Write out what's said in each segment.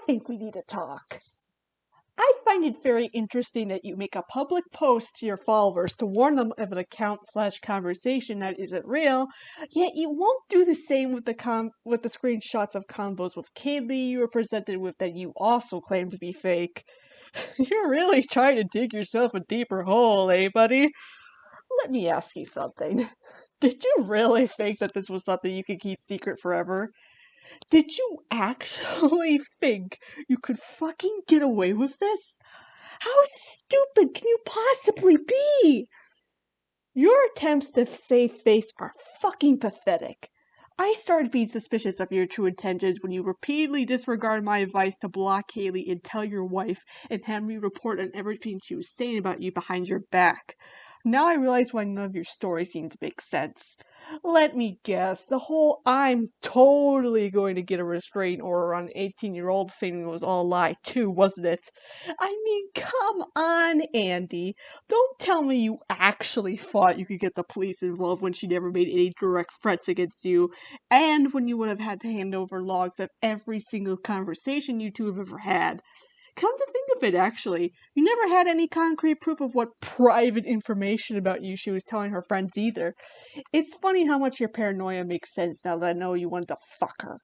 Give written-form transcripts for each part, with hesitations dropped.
think we need to talk. I find it very interesting that you make a public post to your followers to warn them of an account/conversation that isn't real, yet you won't do the same with the screenshots of convos with Kaylee you were presented with that you also claim to be fake. You're really trying to dig yourself a deeper hole, eh, buddy? Let me ask you something. Did you really think that this was something you could keep secret forever? Did you actually think you could fucking get away with this? How stupid can you possibly be? Your attempts to save face are fucking pathetic. I started being suspicious of your true intentions when you repeatedly disregarded my advice to block Kaylee and tell your wife and have me report on everything she was saying about you behind your back. Now I realize why none of your stories seem to make sense. Let me guess, the whole "I'm totally going to get a restraining order on an 18-year-old thing was all a lie too, wasn't it? I mean, come on, Andy. Don't tell me you actually thought you could get the police involved when she never made any direct threats against you, and when you would have had to hand over logs of every single conversation you two have ever had. Come to think of it, actually, you never had any concrete proof of what private information about you she was telling her friends either. It's funny how much your paranoia makes sense now that I know you wanted to fuck her.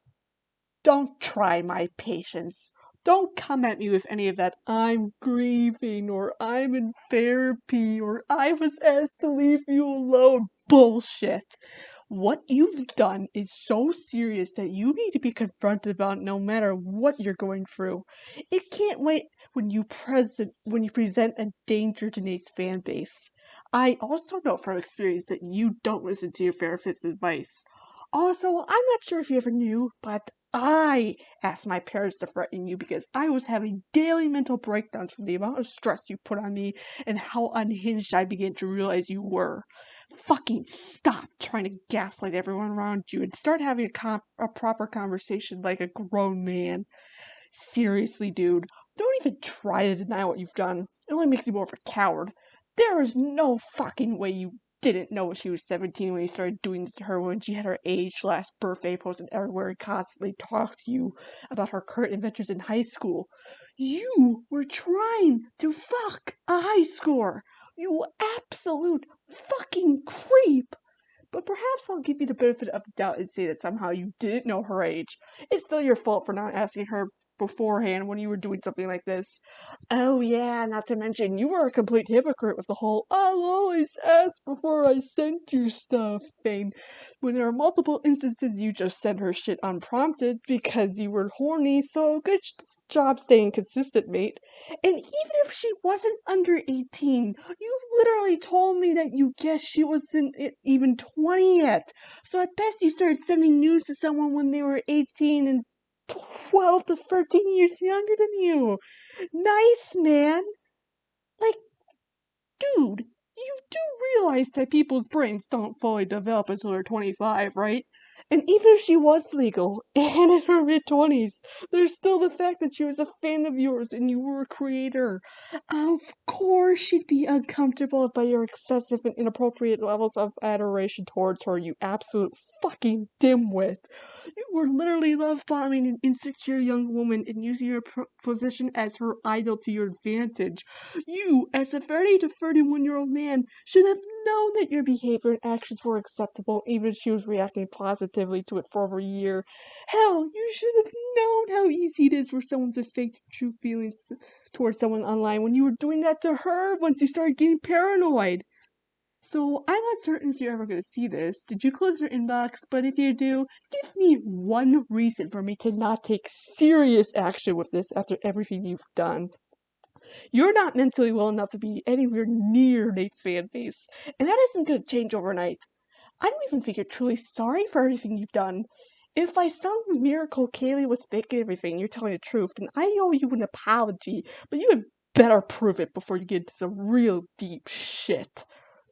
Don't try my patience. Don't come at me with any of that "I'm grieving" or "I'm in therapy" or "I was asked to leave you alone" bullshit. What you've done is so serious that you need to be confronted about no matter what you're going through. It can't wait when you present a danger to Nate's fan base. I also know from experience that you don't listen to your therapist's advice. Also, I'm not sure if you ever knew, but I asked my parents to threaten you because I was having daily mental breakdowns from the amount of stress you put on me and how unhinged I began to realize you were. Fucking stop trying to gaslight everyone around you and start having a proper conversation like a grown man. Seriously, dude, don't even try to deny what you've done. It only makes you more of a coward. There is no fucking way you didn't know she was 17 when you started doing this to her when she had her age last birthday posted everywhere and constantly talked to you about her current adventures in high school. You were trying to fuck a high schooler. You absolute fucking creep. But perhaps I'll give you the benefit of the doubt and say that somehow you didn't know her age. It's still your fault for not asking her beforehand when you were doing something like this. Oh yeah, not to mention you were a complete hypocrite with the whole "I'll always ask before I send you stuff" thing, when there are multiple instances you just sent her shit unprompted because you were horny, so good job staying consistent, mate. And even if she wasn't under 18, you literally told me that you guessed she wasn't even 20 yet. So at best you started sending news to someone when they were 18 and 12 to 13 years younger than you. Nice, man. Like, dude, you do realize that people's brains don't fully develop until they're 25, right? And even if she was legal and in her mid-20s, there's still the fact that she was a fan of yours and you were a creator. Of course she'd be uncomfortable by your excessive and inappropriate levels of adoration towards her, you absolute fucking dimwit. You were literally love-bombing an insecure young woman and using your position as her idol to your advantage. You, as a 30 to 31-year-old man, should have known that your behavior and actions were acceptable even if she was reacting positively to it for over a year. Hell, you should have known how easy it is for someone to fake true feelings towards someone online when you were doing that to her once you started getting paranoid. So, I'm not certain if you're ever going to see this. Did you close your inbox? But if you do, give me one reason for me to not take serious action with this after everything you've done. You're not mentally well enough to be anywhere near Nate's fan base, and that isn't going to change overnight. I don't even think you're truly sorry for everything you've done. If by some miracle Kaylee was faking everything, you're telling the truth, then I owe you an apology, but you had better prove it before you get into some real deep shit.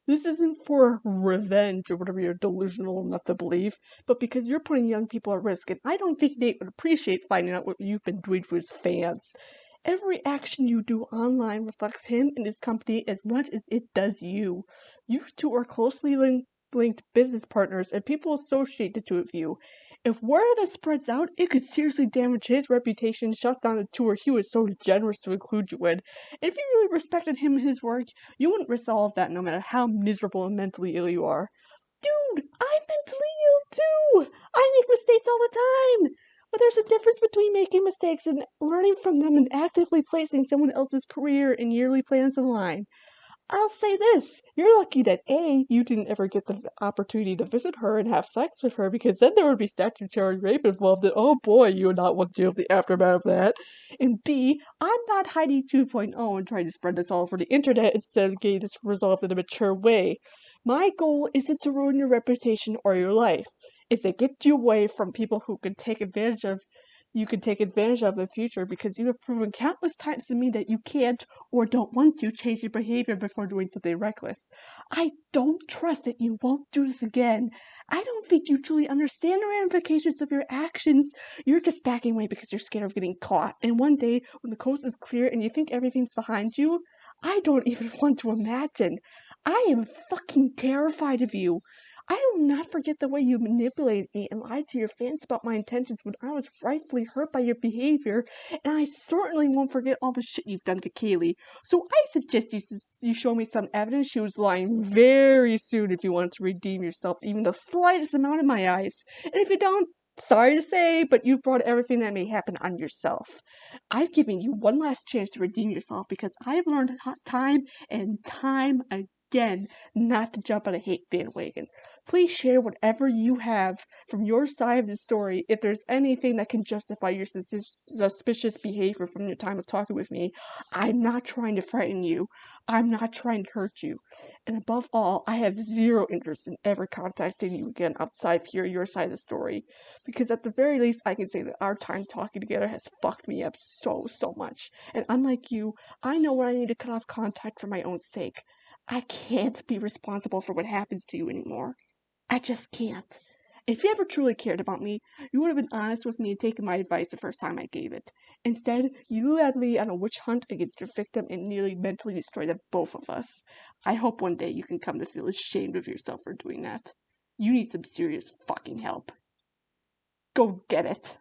This isn't for revenge or whatever you're delusional enough to believe, but because you're putting young people at risk, and I don't think Nate would appreciate finding out what you've been doing for his fans. Every action you do online reflects him and his company as much as it does you. You two are closely linked business partners, and people associate the two of you. If word of this spreads out, it could seriously damage his reputation and shut down the tour he was so generous to include you in. And if you really respected him and his work, you wouldn't resolve that no matter how miserable and mentally ill you are. Dude, I'm mentally ill too! I make mistakes all the time! But there's a difference between making mistakes and learning from them and actively placing someone else's career and yearly plans in line. I'll say this, you're lucky that A, you didn't ever get the opportunity to visit her and have sex with her, because then there would be statutory rape involved, and oh boy, you would not want to deal with the aftermath of that. And B, I'm not Heidi 2.0 and trying to spread this all over the internet instead of getting this resolved in a mature way. My goal isn't to ruin your reputation or your life. It's to get you away from people who can take advantage of in the future, because you have proven countless times to me that you can't or don't want to change your behavior before doing something reckless. I don't trust that you won't do this again. I don't think you truly understand the ramifications of your actions. You're just backing away because you're scared of getting caught. And one day, when the coast is clear and you think everything's behind you, I don't even want to imagine. I am fucking terrified of you. I will not forget the way you manipulated me and lied to your fans about my intentions when I was rightfully hurt by your behavior, and I certainly won't forget all the shit you've done to Kaylee. So I suggest you show me some evidence she was lying very soon if you want to redeem yourself even the slightest amount in my eyes. And if you don't, sorry to say, but you've brought everything that may happen on yourself. I've given you one last chance to redeem yourself because I've learned time and time again not to jump on a hate bandwagon. Please share whatever you have from your side of the story if there's anything that can justify your suspicious behavior from your time of talking with me. I'm not trying to frighten you. I'm not trying to hurt you. And above all, I have zero interest in ever contacting you again outside of hearing your side of the story. Because at the very least, I can say that our time talking together has fucked me up so much. And unlike you, I know when I need to cut off contact for my own sake. I can't be responsible for what happens to you anymore. I just can't. If you ever truly cared about me, you would have been honest with me and taken my advice the first time I gave it. Instead, you led me on a witch hunt against your victim and nearly mentally destroyed the both of us. I hope one day you can come to feel ashamed of yourself for doing that. You need some serious fucking help. Go get it.